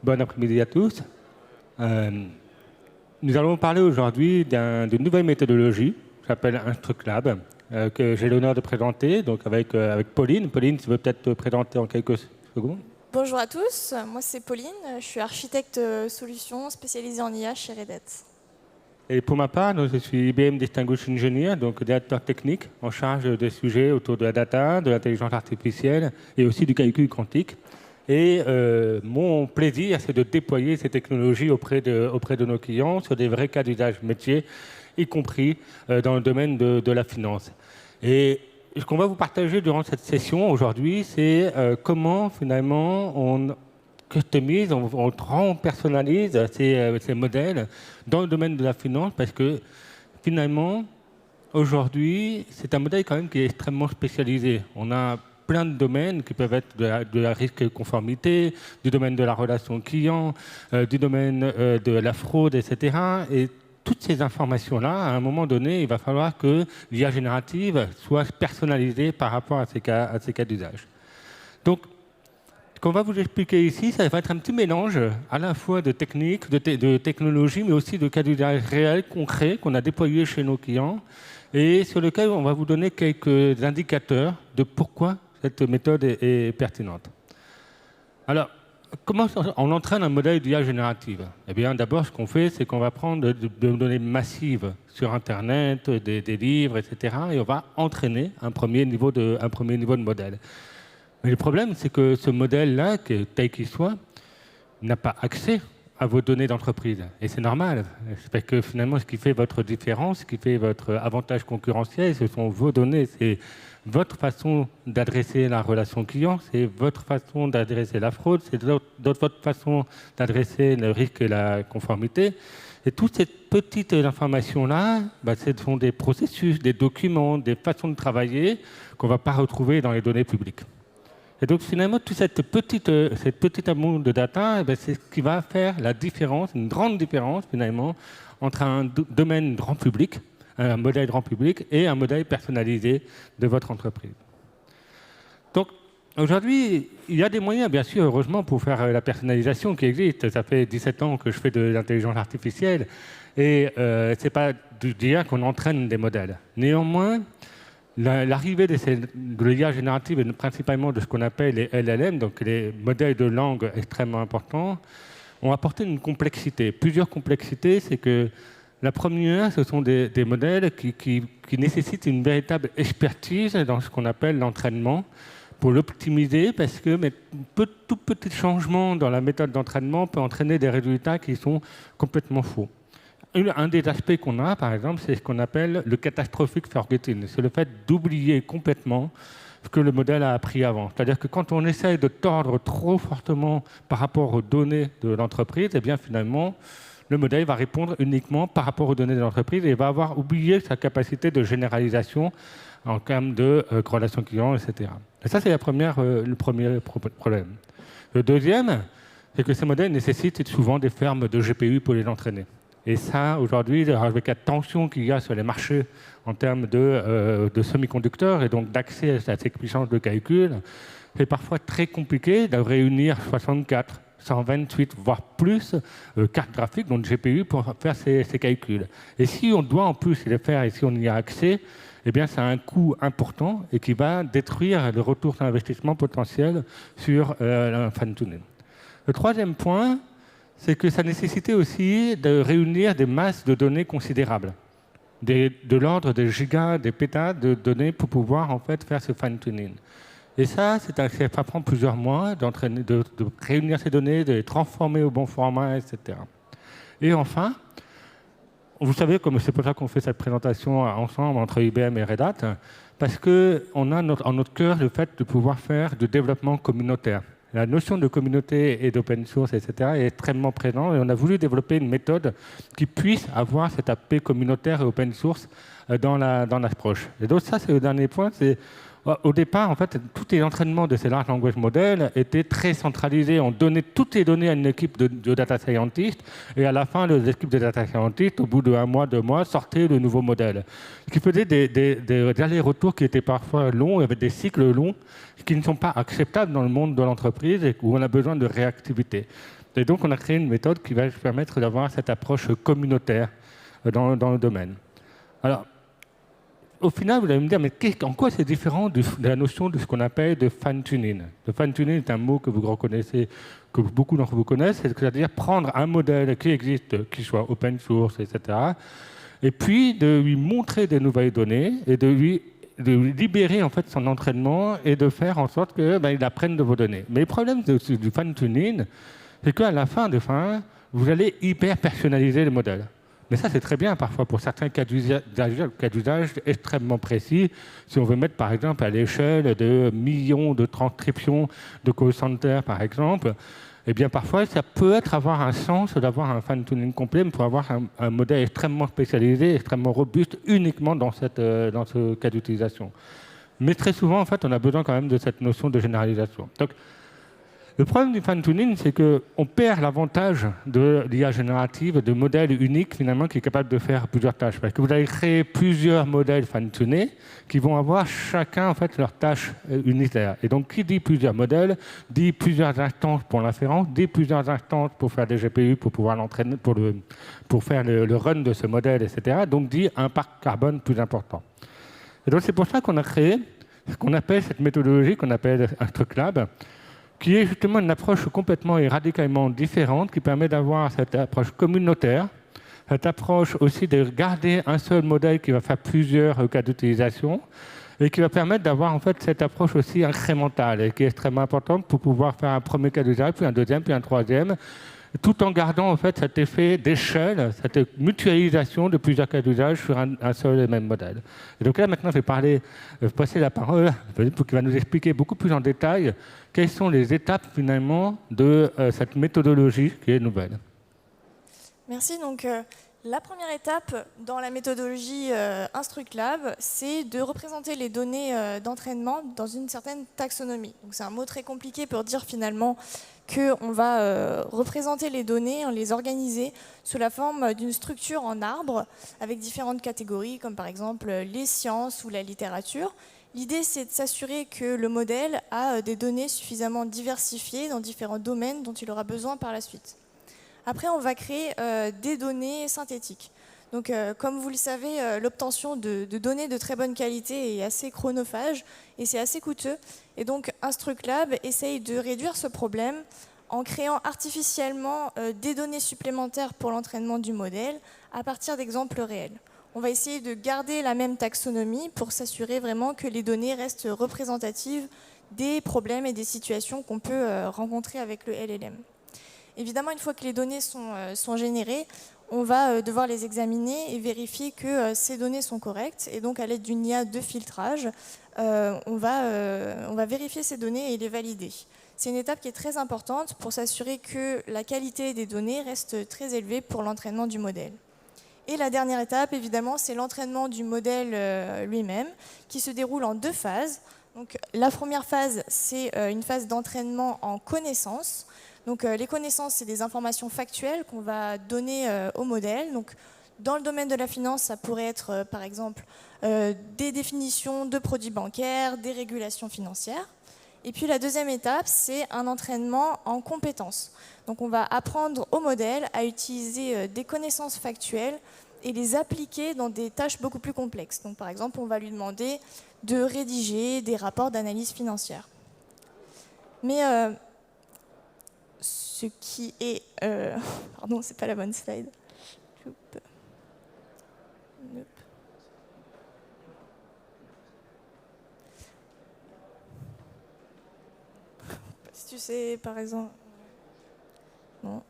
Bon après-midi à tous. Euh, Nous allons parler aujourd'hui d'une nouvelle méthodologie qui s'appelle InstructLab, que j'ai l'honneur de présenter donc avec Pauline. Pauline, tu veux peut-être te présenter en quelques secondes? Bonjour à tous, moi c'est Pauline, je suis architecte solution spécialisée en IA chez Red Hat. Et pour ma part, donc, je suis IBM Distinguished Engineer, donc directeur technique en charge des sujets autour de la data, de l'intelligence artificielle et aussi du calcul quantique. Et mon plaisir, c'est de déployer ces technologies auprès de nos clients sur des vrais cas d'usage métier, y compris dans le domaine de la finance. Et ce qu'on va vous partager durant cette session aujourd'hui, c'est comment finalement on customise, on personnalise ces modèles dans le domaine de la finance, parce que finalement, aujourd'hui, c'est un modèle quand même qui est extrêmement spécialisé. On a plein de domaines qui peuvent être de la risque conformité, du domaine de la relation client, du domaine de la fraude, etc. Et toutes ces informations-là, à un moment donné, il va falloir que l'IA générative soit personnalisée par rapport à ces cas d'usage. Donc, ce qu'on va vous expliquer ici, ça va être un petit mélange à la fois de techniques, de technologies, mais aussi de cas d'usage réels, concrets, qu'on a déployés chez nos clients, et sur lequel on va vous donner quelques indicateurs de pourquoi cette méthode est pertinente. Alors, comment on entraîne un modèle d'IA générative? Eh bien, d'abord, ce qu'on fait, c'est qu'on va prendre de données massives sur Internet, des livres, etc., et on va entraîner un premier niveau de modèle. Mais le problème, c'est que ce modèle-là, tel qu'il soit, n'a pas accès à vos données d'entreprise. Et c'est normal. C'est parce que finalement, ce qui fait votre différence, ce qui fait votre avantage concurrentiel, ce sont vos données. C'est votre façon d'adresser la relation client, c'est votre façon d'adresser la fraude, c'est votre façon d'adresser le risque et la conformité. Et toutes ces petites informations-là, ce sont des processus, des documents, des façons de travailler qu'on ne va pas retrouver dans les données publiques. Et donc finalement, toute cette petite amount de data, c'est ce qui va faire la différence, une grande différence finalement, entre un domaine grand public, un modèle grand public, et un modèle personnalisé de votre entreprise. Donc aujourd'hui, il y a des moyens, bien sûr, heureusement, pour faire la personnalisation qui existe. Ça fait 17 ans que je fais de l'intelligence artificielle, et ce n'est pas d'IA qu'on entraîne des modèles. Néanmoins, l'arrivée de l'IA générative, et principalement de ce qu'on appelle les LLM, donc les modèles de langue extrêmement importants, ont apporté une complexité. Plusieurs complexités, c'est que la première, ce sont des modèles qui nécessitent une véritable expertise dans ce qu'on appelle l'entraînement pour l'optimiser, parce que tout petit changement dans la méthode d'entraînement peut entraîner des résultats qui sont complètement faux. Un des aspects qu'on a, par exemple, c'est ce qu'on appelle le catastrophic forgetting. C'est le fait d'oublier complètement ce que le modèle a appris avant. C'est-à-dire que quand on essaye de tordre trop fortement par rapport aux données de l'entreprise, eh bien finalement, le modèle va répondre uniquement par rapport aux données de l'entreprise et va avoir oublié sa capacité de généralisation en termes de relation client, etc. Et ça, c'est le premier problème. Le deuxième, c'est que ces modèles nécessitent souvent des fermes de GPU pour les entraîner. Et ça, aujourd'hui, avec la tension qu'il y a sur les marchés en termes de semi-conducteurs et donc d'accès à ces puissances de calcul, c'est parfois très compliqué de réunir 64, 128, voire plus cartes graphiques, donc GPU, pour faire ces calculs. Et si on doit en plus les faire et si on y a accès, eh bien, ça a un coût important et qui va détruire le retour sur investissement potentiel sur un fine-tuning. Le troisième point, c'est que ça nécessitait aussi de réunir des masses de données considérables, de l'ordre des gigas, des pétas de données pour pouvoir en fait faire ce fine-tuning. Et ça prend plusieurs mois de réunir ces données, de les transformer au bon format, etc. Et enfin, vous savez, comme c'est pour ça qu'on fait cette présentation ensemble entre IBM et Red Hat, parce qu'on a en notre cœur le fait de pouvoir faire du développement communautaire. La notion de communauté et d'open source, etc., est extrêmement présente et on a voulu développer une méthode qui puisse avoir cet aspect communautaire et open source dans l'approche. Et donc ça, c'est le dernier point. Au départ, en fait, tous les entraînements de ces large language models étaient très centralisés. On donnait toutes les données à une équipe de data scientists et à la fin, les équipes de data scientists, au bout de 1 mois, 2 mois, sortaient le nouveau modèle. Ce qui faisait des allers-retours qui étaient parfois longs, avec des cycles longs, qui ne sont pas acceptables dans le monde de l'entreprise et où on a besoin de réactivité. Et donc, on a créé une méthode qui va permettre d'avoir cette approche communautaire dans le domaine. Alors, au final, vous allez me dire, mais en quoi c'est différent de la notion de ce qu'on appelle de fine-tuning? Le fine-tuning est un mot que vous reconnaissez, que beaucoup d'entre vous connaissent, c'est-à-dire prendre un modèle qui existe, qui soit open source, etc., et puis de lui montrer des nouvelles données et de lui libérer en fait son entraînement et de faire en sorte qu'il apprenne de vos données. Mais le problème du fine-tuning, c'est qu'à la fin, vous allez hyper personnaliser le modèle. Mais ça, c'est très bien parfois pour certains cas d'usage extrêmement précis. Si on veut mettre, par exemple, à l'échelle de millions de transcriptions de call center, par exemple, eh bien, parfois, ça peut avoir un sens d'avoir un fine-tuning complet, mais pour avoir un modèle extrêmement spécialisé, extrêmement robuste, uniquement dans ce cas d'utilisation. Mais très souvent, en fait, on a besoin quand même de cette notion de généralisation. Donc, le problème du fine-tuning, c'est qu'on perd l'avantage de l'IA générative, de modèles uniques, finalement, qui est capable de faire plusieurs tâches. Parce que vous allez créer plusieurs modèles fine-tunés qui vont avoir chacun, en fait, leurs tâches unitaires. Et donc, qui dit plusieurs modèles, dit plusieurs instances pour l'inférence, dit plusieurs instances pour faire des GPU, pour pouvoir l'entraîner, pour faire le run de ce modèle, etc. Donc, dit un parc carbone plus important. Et donc, c'est pour ça qu'on a créé ce qu'on appelle cette méthodologie qu'on appelle InstructLab, qui est justement une approche complètement et radicalement différente, qui permet d'avoir cette approche communautaire, cette approche aussi de garder un seul modèle qui va faire plusieurs cas d'utilisation, et qui va permettre d'avoir en fait cette approche aussi incrémentale, et qui est extrêmement importante pour pouvoir faire un premier cas d'usage, puis un deuxième, puis un troisième, tout en gardant en fait cet effet d'échelle, cette mutualisation de plusieurs cas d'usage sur un seul et même modèle. Et donc là, maintenant, je vais passer la parole pour qu'il va nous expliquer beaucoup plus en détail quelles sont les étapes finalement de cette méthodologie qui est nouvelle. Merci. Donc, la première étape dans la méthodologie InstructLab, c'est de représenter les données d'entraînement dans une certaine taxonomie. Donc, c'est un mot très compliqué pour dire finalement qu'on va représenter les données, les organiser sous la forme d'une structure en arbre avec différentes catégories, comme par exemple les sciences ou la littérature. L'idée, c'est de s'assurer que le modèle a des données suffisamment diversifiées dans différents domaines dont il aura besoin par la suite. Après, on va créer des données synthétiques. Donc, comme vous le savez, l'obtention de données de très bonne qualité est assez chronophage et c'est assez coûteux. Et donc, InstructLab essaye de réduire ce problème en créant artificiellement des données supplémentaires pour l'entraînement du modèle à partir d'exemples réels. On va essayer de garder la même taxonomie pour s'assurer vraiment que les données restent représentatives des problèmes et des situations qu'on peut rencontrer avec le LLM. Évidemment, une fois que les données sont générées, on va devoir les examiner et vérifier que ces données sont correctes. Et donc, à l'aide d'une IA de filtrage, on va vérifier ces données et les valider. C'est une étape qui est très importante pour s'assurer que la qualité des données reste très élevée pour l'entraînement du modèle. Et la dernière étape, évidemment, c'est l'entraînement du modèle lui-même, qui se déroule en 2 phases. Donc, la première phase, c'est une phase d'entraînement en connaissances. Donc, les connaissances, c'est des informations factuelles qu'on va donner au modèle. Donc, dans le domaine de la finance, ça pourrait être, par exemple, des définitions de produits bancaires, des régulations financières. Et puis, la deuxième étape, c'est un entraînement en compétences. Donc, on va apprendre au modèle à utiliser des connaissances factuelles et les appliquer dans des tâches beaucoup plus complexes. Donc, par exemple, on va lui demander de rédiger des rapports d'analyse financière. Mais ce qui est... Pardon, c'est pas la bonne slide. Nope. Si tu sais, par exemple... Non.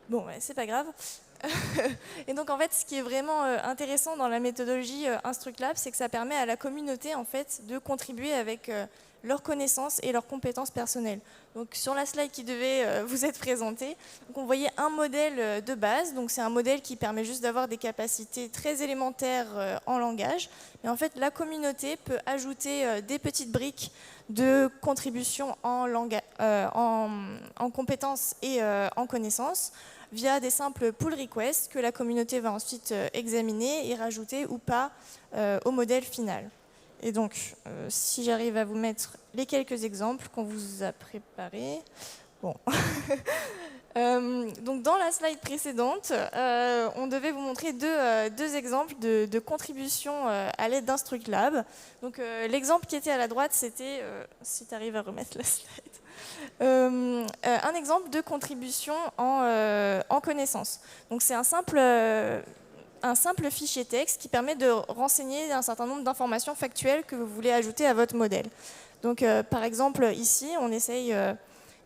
Bon, ouais, c'est pas grave. Et donc, en fait, ce qui est vraiment intéressant dans la méthodologie InstructLab, c'est que ça permet à la communauté, en fait, de contribuer avec leurs connaissances et leurs compétences personnelles. Donc, sur la slide qui devait vous être présentée, donc on voyait un modèle de base. Donc, c'est un modèle qui permet juste d'avoir des capacités très élémentaires en langage. Mais en fait, la communauté peut ajouter des petites briques de contribution en compétences et en connaissances via des simples pull requests que la communauté va ensuite examiner et rajouter ou pas au modèle final. Et donc, si j'arrive à vous mettre les quelques exemples qu'on vous a préparés. Bon. Donc dans la slide précédente, on devait vous montrer deux exemples de contributions à l'aide d'Instructlab. Donc l'exemple qui était à la droite, c'était, si tu arrives à remettre la slide, un exemple de contribution en connaissance. Donc c'est un simple fichier texte qui permet de renseigner un certain nombre d'informations factuelles que vous voulez ajouter à votre modèle. Donc par exemple, ici, on essaye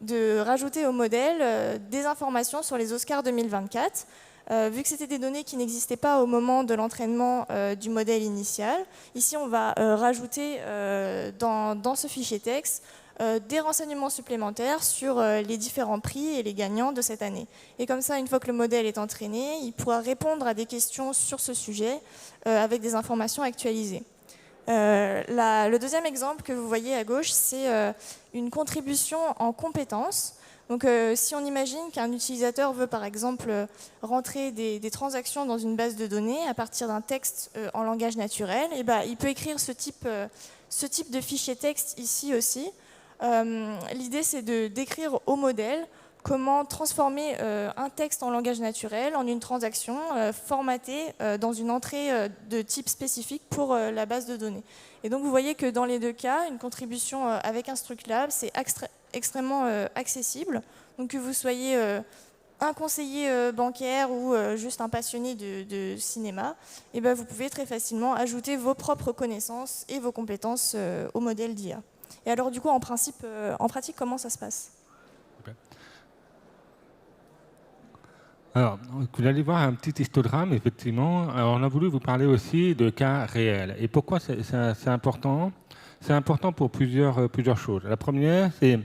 de rajouter au modèle des informations sur les Oscars 2024. Vu que c'était des données qui n'existaient pas au moment de l'entraînement du modèle initial, ici on va rajouter dans ce fichier texte des renseignements supplémentaires sur les différents prix et les gagnants de cette année. Et comme ça, une fois que le modèle est entraîné, il pourra répondre à des questions sur ce sujet avec des informations actualisées. Le deuxième exemple que vous voyez à gauche, c'est une contribution en compétences. Donc, si on imagine qu'un utilisateur veut, par exemple, rentrer des transactions dans une base de données à partir d'un texte en langage naturel, et ben, il peut écrire ce type de fichier texte ici aussi. L'idée, c'est de décrire au modèle comment transformer un texte en langage naturel en une transaction formatée dans une entrée de type spécifique pour la base de données. Et donc vous voyez que dans les deux cas, une contribution avec Instructlab, c'est extrêmement accessible. Donc que vous soyez un conseiller bancaire ou juste un passionné de cinéma, et ben vous pouvez très facilement ajouter vos propres connaissances et vos compétences au modèle d'IA. Et alors du coup, en pratique, comment ça se passe ? Alors, vous allez voir un petit histogramme, effectivement. Alors, on a voulu vous parler aussi de cas réels. Et pourquoi c'est important ? C'est important pour plusieurs choses. La première, c'est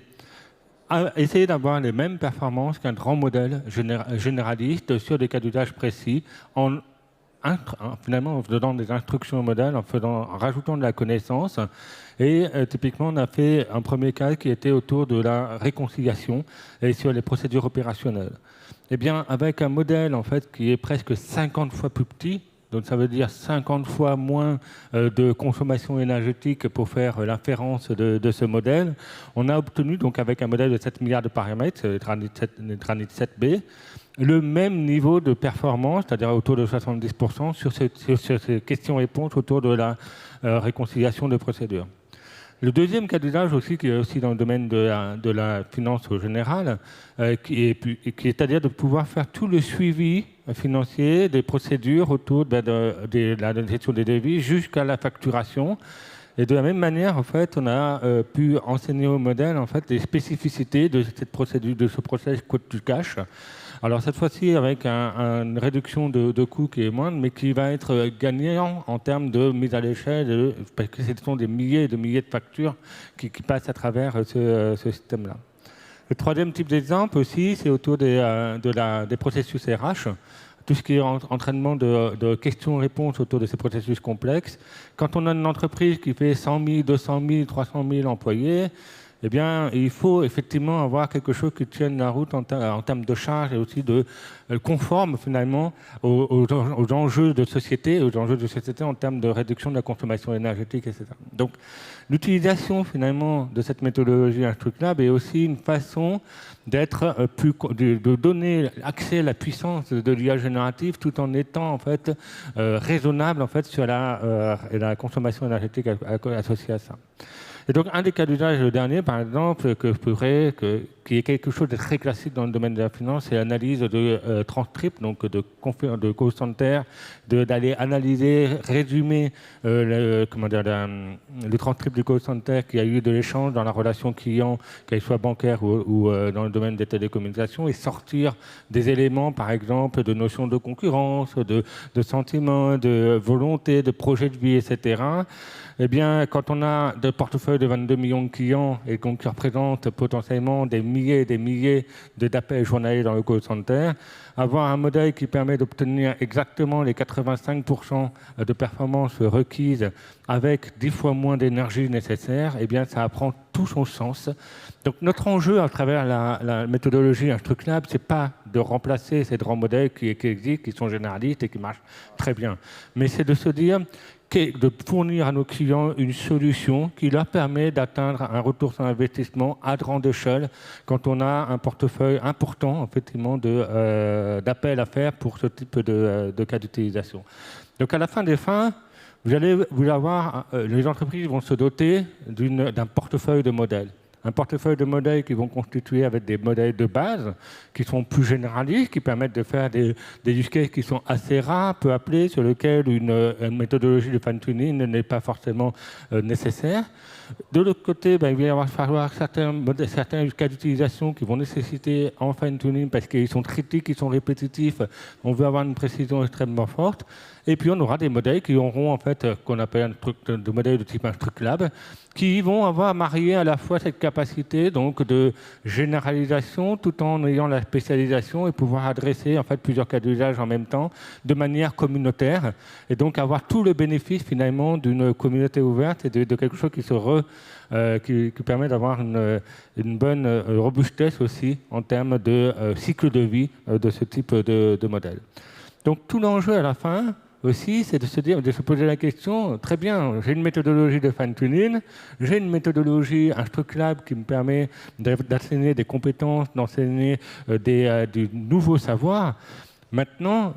essayer d'avoir les mêmes performances qu'un grand modèle généraliste sur des cas d'usage précis, finalement en donnant des instructions au modèle, en rajoutant de la connaissance. Et typiquement, on a fait un premier cas qui était autour de la réconciliation et sur les procédures opérationnelles. Eh bien, avec un modèle en fait, qui est presque 50 fois plus petit, donc ça veut dire 50 fois moins de consommation énergétique pour faire l'inférence de ce modèle, on a obtenu, donc avec un modèle de 7 milliards de paramètres, le Granit 7B, le même niveau de performance, c'est-à-dire autour de 70% sur ces questions-réponses autour de la réconciliation de procédures. Le deuxième cas d'usage aussi, qui est aussi dans le domaine de la finance au général, qui est c'est-à-dire de pouvoir faire tout le suivi financier des procédures autour de la gestion des devis jusqu'à la facturation. Et de la même manière, en fait, on a pu enseigner au modèle en fait, les spécificités de cette procédure, de ce process quote to cash. Alors cette fois-ci avec une réduction de coûts qui est moindre, mais qui va être gagnant en termes de mise à l'échelle, parce que ce sont des milliers et des milliers de factures qui passent à travers ce système-là. Le troisième type d'exemple aussi, c'est autour des processus RH. Tout ce qui est entraînement de questions-réponses autour de ces processus complexes. Quand on a une entreprise qui fait 100 000, 200 000, 300 000 employés, eh bien, il faut effectivement avoir quelque chose qui tienne la route en termes de charge et aussi de conforme finalement aux enjeux de société, en termes de réduction de la consommation énergétique, etc. Donc, l'utilisation finalement de cette méthodologie Instructlab est aussi une façon de donner accès à la puissance de l'IA générative tout en étant en fait raisonnable en fait sur la consommation énergétique associée à ça. Et donc, un des cas d'usage, le dernier, par exemple, qui est quelque chose de très classique dans le domaine de la finance, c'est l'analyse de transcripts, donc de call center, d'aller analyser, résumer le transcript du call center qui a eu de l'échange dans la relation client, qu'elle soit bancaire ou dans le domaine des télécommunications, et sortir des éléments, par exemple, de notions de concurrence, de sentiments, de volonté, de projet de vie, etc. Eh bien, quand on a des portefeuilles de 22 millions de clients et qui représentent potentiellement des milliers et des milliers d'appels journaliers dans le call center, avoir un modèle qui permet d'obtenir exactement les 85% de performance requises avec 10 fois moins d'énergie nécessaire, eh bien, ça prend tout son sens. Donc, notre enjeu à travers la méthodologie Instructlab, c'est pas de remplacer ces grands modèles qui existent, qui sont généralistes et qui marchent très bien, mais c'est de se dire de fournir à nos clients une solution qui leur permet d'atteindre un retour sur investissement à grande échelle quand on a un portefeuille important effectivement d'appels à faire pour ce type de cas d'utilisation. Donc à la fin des fins, vous avoir, les entreprises vont se doter d'un portefeuille de modèles. Un portefeuille de modèles qui vont constituer avec des modèles de base qui sont plus généralistes, qui permettent de faire des use cases qui sont assez rares, peu appelés, sur lesquels une méthodologie de fine-tuning n'est pas forcément nécessaire. De l'autre côté, il va y falloir certains cas d'utilisation qui vont nécessiter en fine-tuning parce qu'ils sont critiques, ils sont répétitifs, on veut avoir une précision extrêmement forte. Et puis on aura des modèles qui auront en fait, qu'on appelle des modèles de type InstructLab, qui vont avoir marié à la fois cette capacité donc, de généralisation tout en ayant la spécialisation et pouvoir adresser en fait, plusieurs cas d'usage en même temps de manière communautaire et donc avoir tout le bénéfice finalement d'une communauté ouverte et de quelque chose qui permet d'avoir une bonne robustesse aussi en termes de cycle de vie de ce type de modèle. Donc tout l'enjeu à la fin aussi, c'est de se poser la question, très bien, j'ai une méthodologie de fine-tuning, j'ai une méthodologie InstructLab qui me permet d'enseigner des compétences, d'enseigner du nouveau savoir. Maintenant,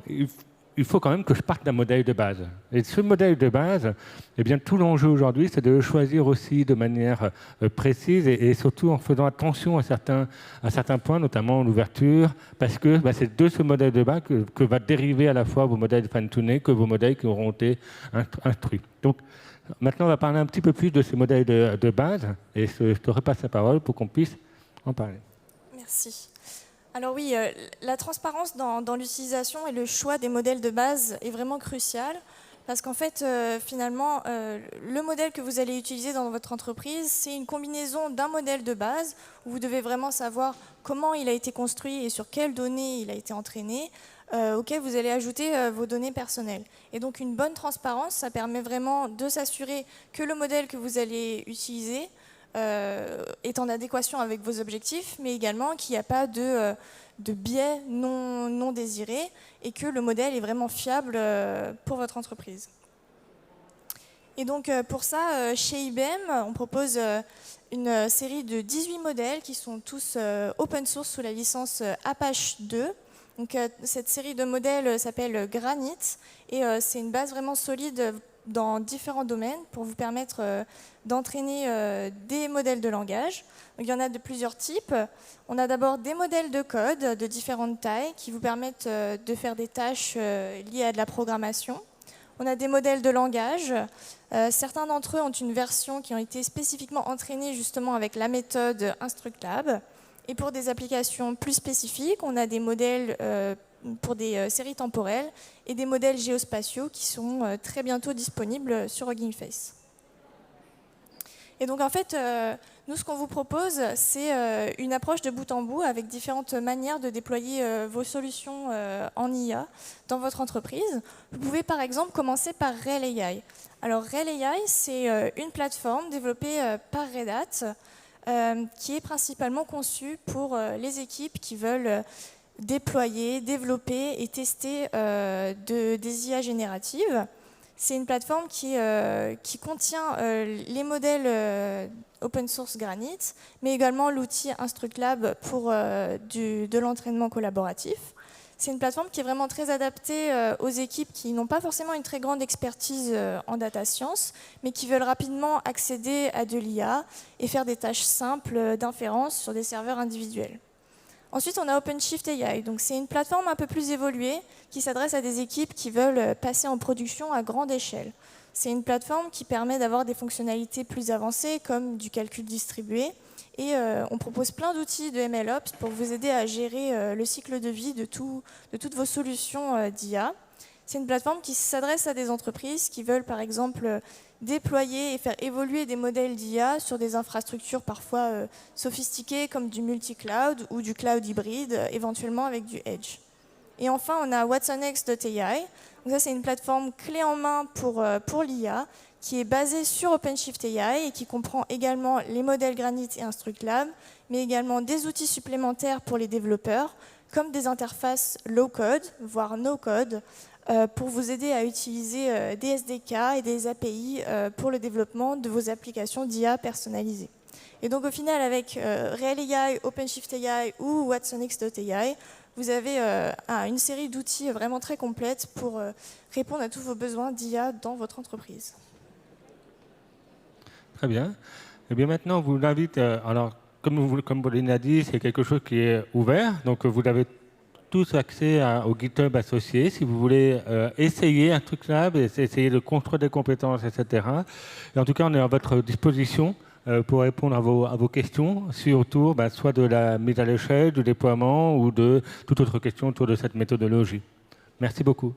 il faut quand même que je parte d'un modèle de base. Et ce modèle de base, eh bien, tout l'enjeu aujourd'hui, c'est de le choisir aussi de manière précise et surtout en faisant attention à certains points, notamment l'ouverture, parce que c'est de ce modèle de base que va dériver à la fois vos modèles fine-tunés que vos modèles qui auront été instruits. Donc, maintenant, on va parler un petit peu plus de ces modèles de base et je te repasse la parole pour qu'on puisse en parler. Merci. Alors oui, la transparence dans l'utilisation et le choix des modèles de base est vraiment crucial parce qu'en fait, finalement, le modèle que vous allez utiliser dans votre entreprise, c'est une combinaison d'un modèle de base où vous devez vraiment savoir comment il a été construit et sur quelles données il a été entraîné, auquel vous allez ajouter vos données personnelles. Et donc une bonne transparence, ça permet vraiment de s'assurer que le modèle que vous allez utiliser est en adéquation avec vos objectifs, mais également qu'il n'y a pas de biais non désirés et que le modèle est vraiment fiable pour votre entreprise. Et donc pour ça, chez IBM, on propose une série de 18 modèles qui sont tous open source sous la licence Apache 2. Donc cette série de modèles s'appelle Granite et c'est une base vraiment solide dans différents domaines pour vous permettre d'entraîner des modèles de langage. Donc, il y en a de plusieurs types. On a d'abord des modèles de code de différentes tailles qui vous permettent de faire des tâches liées à de la programmation. On a des modèles de langage. Certains d'entre eux ont une version qui ont été spécifiquement entraînés justement avec la méthode InstructLab. Et pour des applications plus spécifiques, on a des modèles pour des séries temporelles et des modèles géospatiaux qui sont très bientôt disponibles sur Hugging Face. Et donc en fait, nous ce qu'on vous propose, c'est une approche de bout en bout avec différentes manières de déployer vos solutions en IA dans votre entreprise. Vous pouvez par exemple commencer par RHEL AI. Alors RHEL AI, c'est une plateforme développée par Red Hat qui est principalement conçue pour les équipes qui veulent déployer, développer et tester des IA génératives. C'est une plateforme qui contient les modèles open source Granite, mais également l'outil InstructLab pour de l'entraînement collaboratif. C'est une plateforme qui est vraiment très adaptée aux équipes qui n'ont pas forcément une très grande expertise en data science, mais qui veulent rapidement accéder à de l'IA et faire des tâches simples d'inférence sur des serveurs individuels. Ensuite, on a OpenShift AI. Donc, c'est une plateforme un peu plus évoluée qui s'adresse à des équipes qui veulent passer en production à grande échelle. C'est une plateforme qui permet d'avoir des fonctionnalités plus avancées comme du calcul distribué. Et on propose plein d'outils de MLOps pour vous aider à gérer le cycle de vie de toutes vos solutions d'IA. C'est une plateforme qui s'adresse à des entreprises qui veulent, par exemple, déployer et faire évoluer des modèles d'IA sur des infrastructures parfois sophistiquées comme du multi-cloud ou du cloud hybride, éventuellement avec du Edge. Et enfin, on a WatsonX.ai. Donc ça, c'est une plateforme clé en main pour l'IA qui est basée sur OpenShift AI et qui comprend également les modèles Granite et InstructLab, mais également des outils supplémentaires pour les développeurs, comme des interfaces low-code, voire no-code, pour vous aider à utiliser des SDK et des API pour le développement de vos applications d'IA personnalisées. Et donc au final, avec RealAI, OpenShift AI ou watsonx.ai, vous avez une série d'outils vraiment très complètes pour répondre à tous vos besoins d'IA dans votre entreprise. Très bien. Et bien maintenant, on vous invite, alors comme Pauline a dit, c'est quelque chose qui est ouvert, donc vous avez tous accès au GitHub associé. Si vous voulez essayer un truc là, essayer de construire des compétences, etc. Et en tout cas, on est à votre disposition pour répondre à vos questions autour soit de la mise à l'échelle, du déploiement ou de toute autre question autour de cette méthodologie. Merci beaucoup.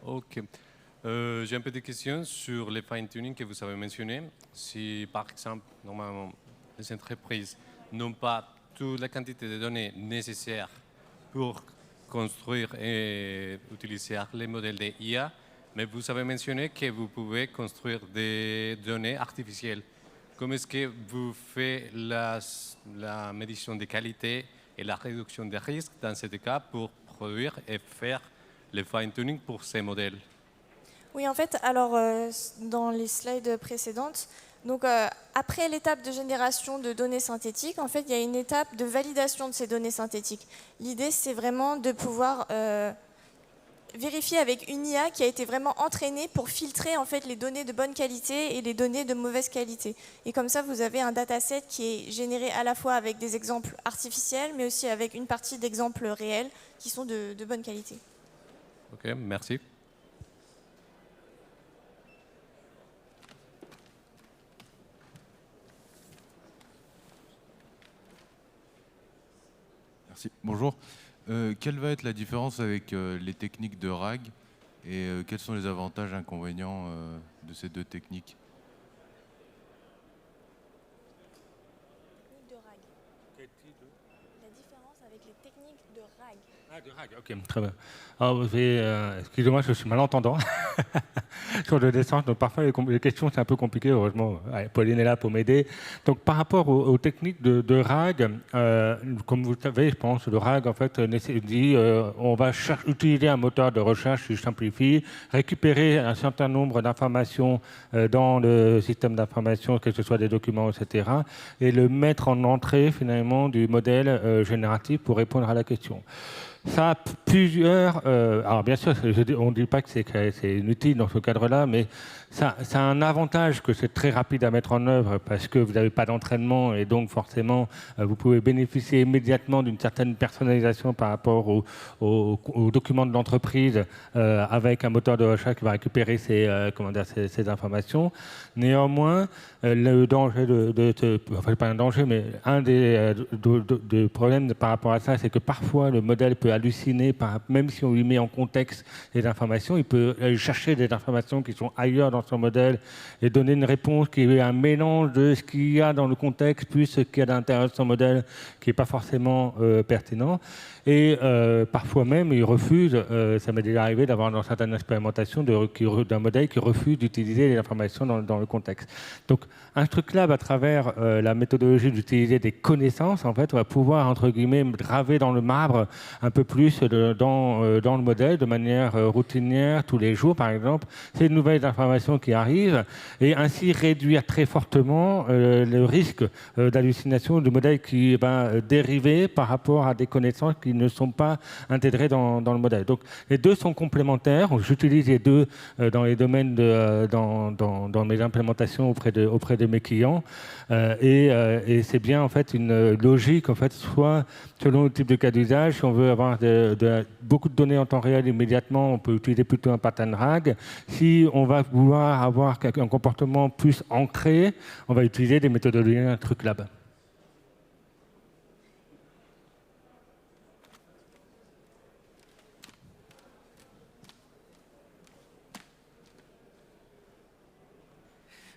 Ok. J'ai un peu de questions sur les fine-tuning que vous avez mentionné. Si, par exemple, normalement, les entreprises n'ont pas toute la quantité de données nécessaires pour construire et utiliser les modèles de IA, mais vous avez mentionné que vous pouvez construire des données artificielles. Comment est-ce que vous faites la médiation de qualité et la réduction des risques dans ce cas pour produire et faire le fine-tuning pour ces modèles? Oui, en fait, alors dans les slides précédentes, donc après l'étape de génération de données synthétiques, en fait, il y a une étape de validation de ces données synthétiques. L'idée, c'est vraiment de pouvoir vérifier avec une IA qui a été vraiment entraînée pour filtrer en fait les données de bonne qualité et les données de mauvaise qualité. Et comme ça, vous avez un dataset qui est généré à la fois avec des exemples artificiels, mais aussi avec une partie d'exemples réels qui sont de bonne qualité. Ok, merci. Merci. Bonjour. Quelle va être la différence avec les techniques de RAG et quels sont les avantages et inconvénients de ces deux techniques? De RAG. La différence avec les techniques de RAG. Ah, de RAG, ok, très bien. Alors, excusez-moi, je suis malentendant sur le dessin, donc parfois les questions c'est un peu compliqué, heureusement, Pauline est là pour m'aider. Donc par rapport aux techniques de RAG, comme vous le savez, je pense, le RAG en fait dit on va utiliser un moteur de recherche, si je simplifie, récupérer un certain nombre d'informations dans le système d'information, que ce soit des documents, etc., et le mettre en entrée finalement du modèle génératif pour répondre à la question. Ça a plusieurs... alors bien sûr, on ne dit pas que c'est inutile dans ce cadre-là, mais ça a un avantage que c'est très rapide à mettre en œuvre parce que vous n'avez pas d'entraînement et donc forcément vous pouvez bénéficier immédiatement d'une certaine personnalisation par rapport aux documents de l'entreprise avec un moteur de recherche qui va récupérer ces informations. Néanmoins, le danger enfin pas un danger, mais un des problèmes par rapport à ça, c'est que parfois le modèle peut halluciner, même si on lui met en contexte les informations, il peut aller chercher des informations qui sont ailleurs dans son modèle et donner une réponse qui est un mélange de ce qu'il y a dans le contexte plus ce qu'il y a à l'intérieur de son modèle qui n'est pas forcément pertinent. Et parfois même, il refuse, ça m'est déjà arrivé d'avoir dans certaines expérimentations d'un modèle qui refuse d'utiliser les informations dans le contexte. Donc, Instructlab, à travers la méthodologie d'utiliser des connaissances, en fait, on va pouvoir, entre guillemets, graver dans le marbre un peu plus dans le modèle, de manière routinière, tous les jours, par exemple, ces nouvelles informations qui arrivent, et ainsi réduire très fortement le risque d'hallucination du modèle qui va dériver par rapport à des connaissances qui ne sont pas intégrées dans le modèle. Donc, les deux sont complémentaires. J'utilise les deux dans les domaines dans mes implémentations auprès de mes clients. Et c'est bien en fait une logique, en fait, soit selon le type de cas d'usage, si on veut avoir beaucoup de données en temps réel immédiatement, on peut utiliser plutôt un pattern RAG. Si on va vouloir avoir un comportement plus ancré, on va utiliser des méthodologies Instructlab.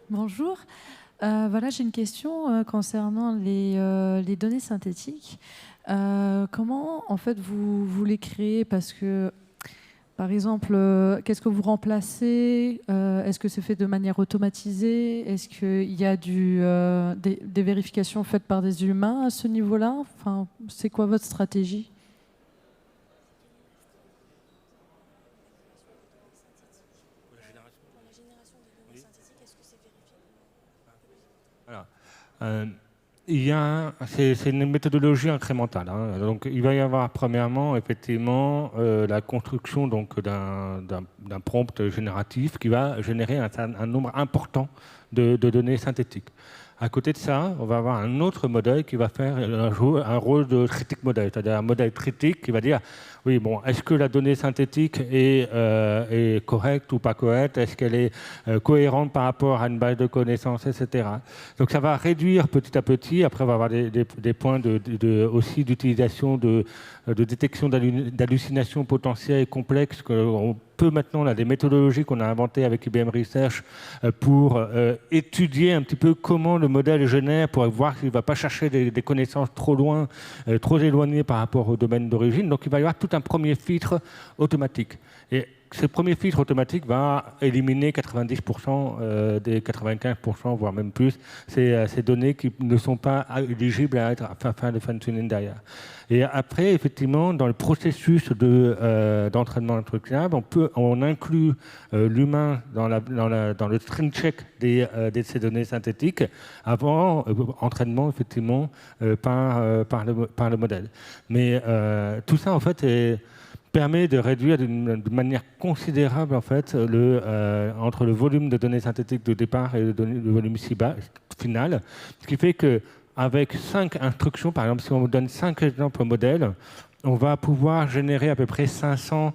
Bonjour. Voilà, j'ai une question concernant les données synthétiques. Comment, en fait, vous les créez? Parce que, par exemple, qu'est-ce que vous remplacez? Est-ce que c'est fait de manière automatisée? Est-ce qu'il y a des vérifications faites par des humains à ce niveau-là? Enfin, c'est quoi votre stratégie? C'est une méthodologie incrémentale, hein. Donc, il va y avoir premièrement, effectivement, la construction donc d'un prompt génératif qui va générer un nombre important de données synthétiques. À côté de ça, on va avoir un autre modèle qui va faire un rôle de critique modèle, c'est-à-dire un modèle critique qui va dire oui, bon, est-ce que la donnée synthétique est correcte ou pas correcte? Est-ce qu'elle est cohérente par rapport à une base de connaissances, etc. Donc ça va réduire petit à petit. Après, on va avoir des points aussi d'utilisation de détection d'hallucinations potentielles et complexes. On peut maintenant, on a des méthodologies qu'on a inventées avec IBM Research pour étudier un petit peu comment le modèle génère, pour voir qu'il ne va pas chercher des connaissances trop loin, trop éloignées par rapport au domaine d'origine. Donc il va y avoir tout un premier filtre automatique. Et ce premier filtre automatique va éliminer 90% des 95%, voire même plus, ces données qui ne sont pas éligibles à faire le fine-tuning derrière. Et après, effectivement, dans le processus d'entraînement instructionnel, on inclut l'humain dans le string check de ces données synthétiques avant entraînement, effectivement, par le modèle. Mais tout ça, en fait, permet de réduire de manière considérable en fait, entre le volume de données synthétiques de départ et le volume final, ce qui fait qu'avec 5 instructions, par exemple, si on vous donne 5 exemples modèles, on va pouvoir générer à peu près 500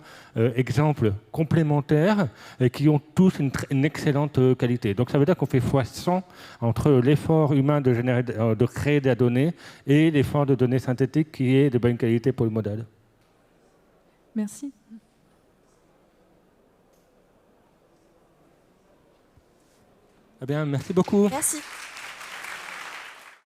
exemples complémentaires qui ont tous une excellente qualité. Donc ça veut dire qu'on fait x100 entre l'effort humain de créer des données et l'effort de données synthétiques qui est de bonne qualité pour le modèle. Merci. Eh bien, merci beaucoup. Merci.